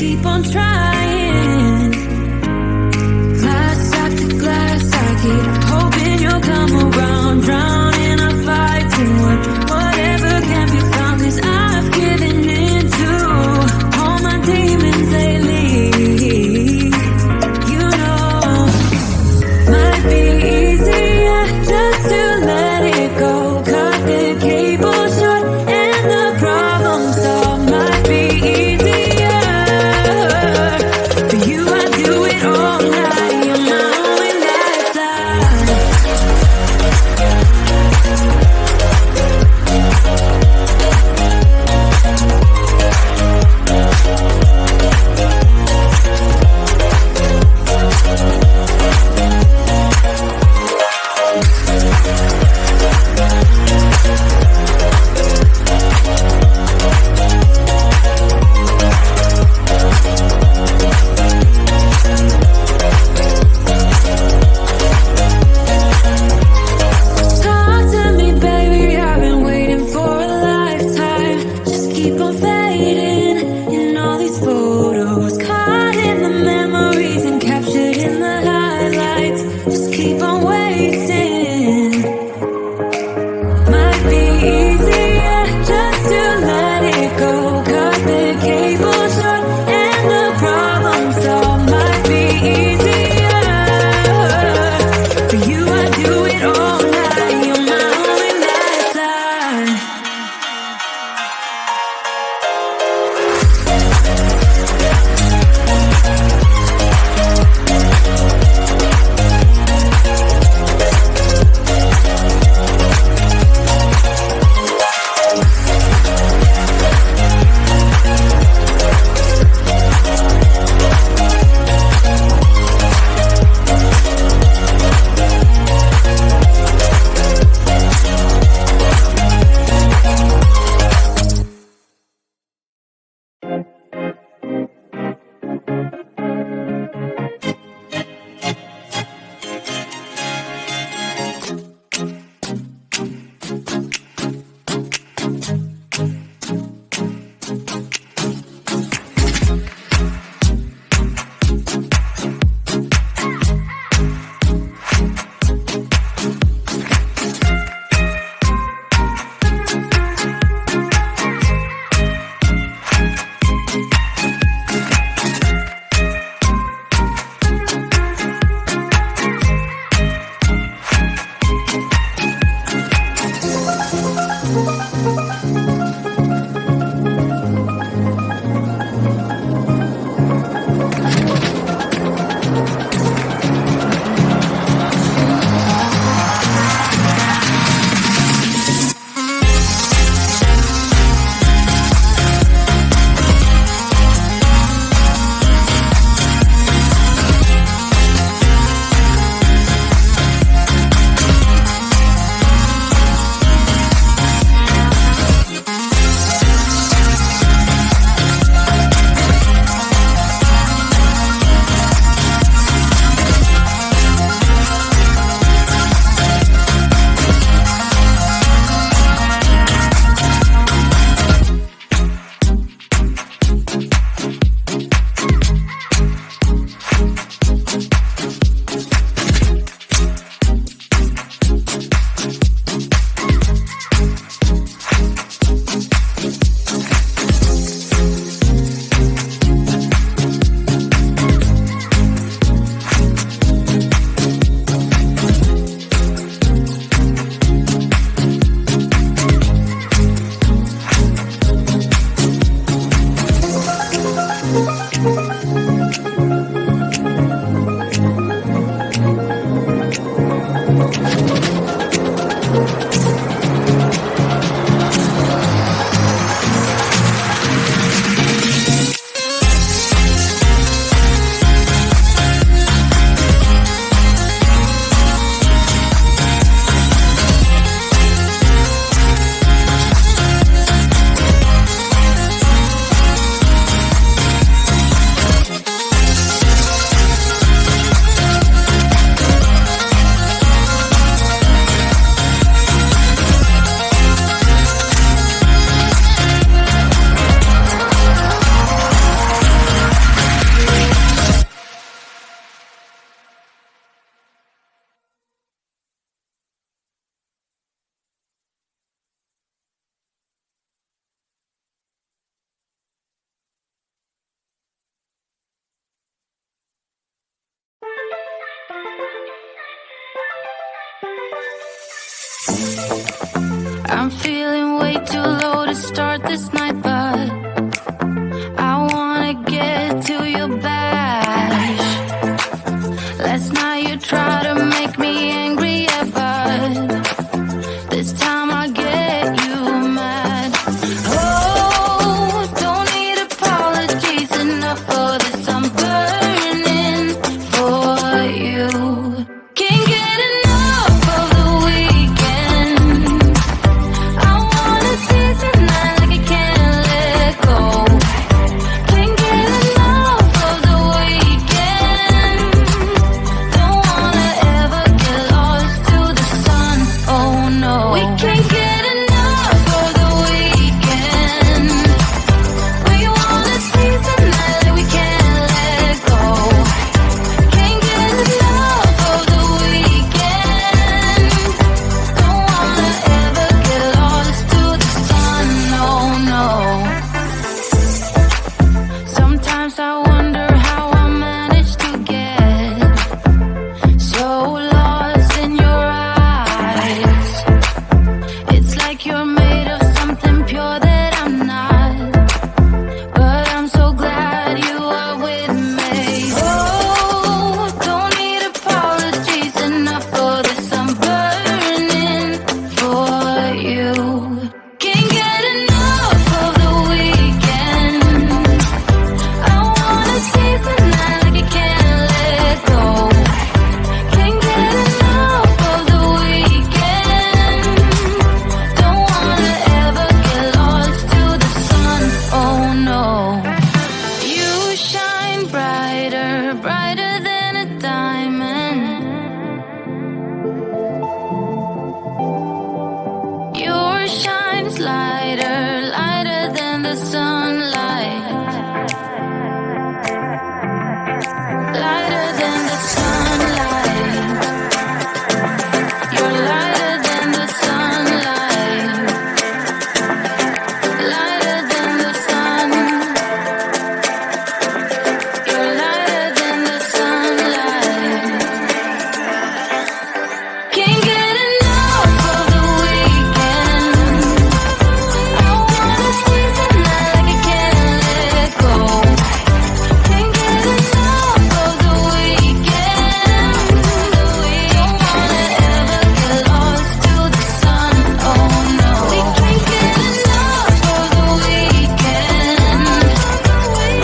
keep on trying. Glass after glass, I keep hoping you'll come around. Drown in our fights and whatever can be found. 'Cause I've given in to all my demons lately. You know, might be easier just to let it go. Cut the cable short and the problem solved. Might be easier I'm feeling way too low to start this night, but I wanna get to your back. Last night you tried to make me angry, yeah, but this time I get you mad. Oh, don't need apologies enough for this. I'm burning for you. Can't get enough of the weekend. I wanna seize the night like I can't let go. Can't get enough of the weekend. Don't wanna ever get lost to the sun. Oh no, we can't get enough of the weekend. We wanna seize the night like we can't let go. Can't get enough of the weekend. Don't wanna ever get lost to the sun. No, no. Sometimes I wonder how I managed to get so lost in your eyes. It's like you're made of something pure that I'm not, but I'm so glad you are with me. Oh, don't need apologies enough for this. I'm burning for you. Can't get enough of the weekend. I wanna seize the night like I can't let go. Can't get enough of the weekend. Don't wanna ever get lost to the sun. Oh no. You shine brighter, brighter than a diamond. Your shine's lighter, lighter than the sunlight. Lighter than the sunlight. You're lighter than the sunlight. Lighter than the sun. You're lighter than the sunlight. Can't get enough of the weekend. I wanna seize the night like I can't let go. Can't get enough of the weekend. Don't wanna ever get lost to the sun. Oh no, we can't get enough of the weekend.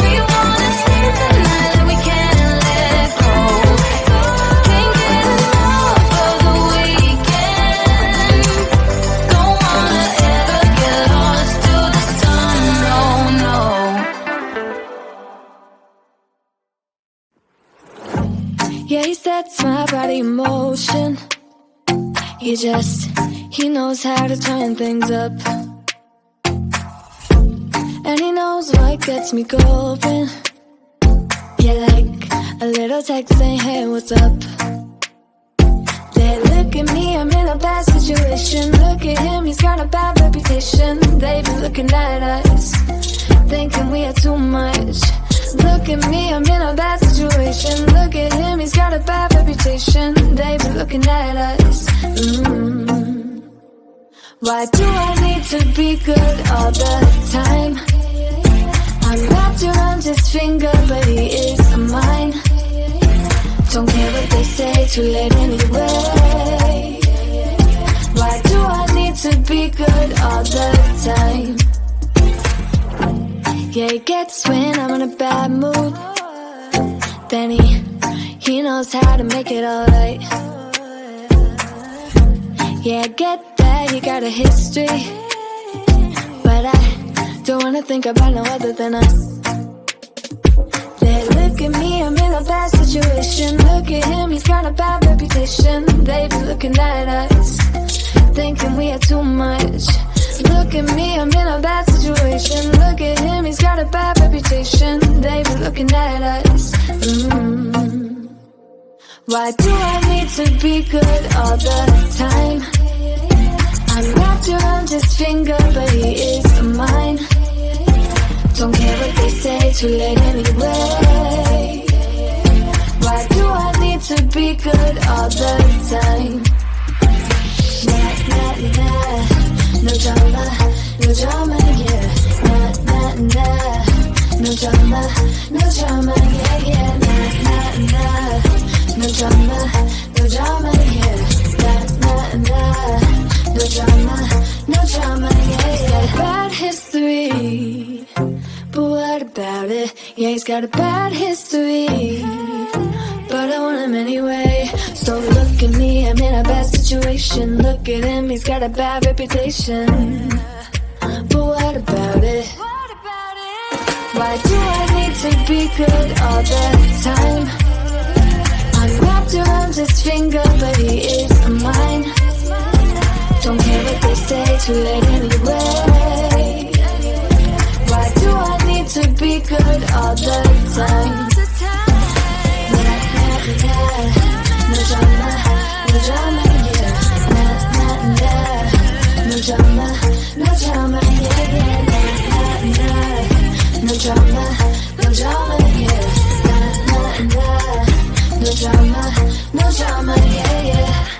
We wanna seize the night like we can't let go. Can't get enough of the weekend. Don't wanna ever get lost to the sun. No, no. Yeah, he sets my body in motion. He knows how to turn things up. And he knows what gets me going. Yeah, like a little text saying, hey, what's up? They look at me, I'm in a bad situation. Look at him, he's got a bad reputation. They've been looking at us, thinking we are too much. Look at me, I'm in a bad situation. Look at him, he's got a bad reputation. They've been looking at us. Why do I need to be good all the time? I'm wrapped around his finger, but he is mine. Don't care what they say, too late anyway. Why do I need to be good all the time? Yeah, he gets when I'm in a bad mood. Then he knows how to make it alright. Yeah, I get that he got a history, but I don't wanna think about no other than us. They look at me, I'm in a bad situation. Look at him, he's got a bad reputation. They've been looking at us, thinking we are too much. Look at me, I'm in a bad situation. Look at him, he's got a bad reputation. They've been looking at us. Why do I need to be good all the time? I'm wrapped around his finger, but he is mine. Don't care what they say, too late anyway. Why do I need to be good all the time? No drama, no drama, yeah. No drama, no drama, yeah, yeah. No drama, no drama, yeah. No drama, no drama, yeah, yeah. He's got a bad history, but what about it? Yeah, he's got a bad history, but I want him anyway. So look at me, I'm in a bad situation. Look at him, he's got a bad reputation, but what about it? Why do I need to be good all the time? I'm wrapped around his finger, but he is mine. Don't care what they say, too late anyway. Why do I need to be good all the time? No drama, no drama, yeah. No drama, no drama, yeah, yeah. No drama, no drama, yeah. No drama, no drama, yeah, yeah.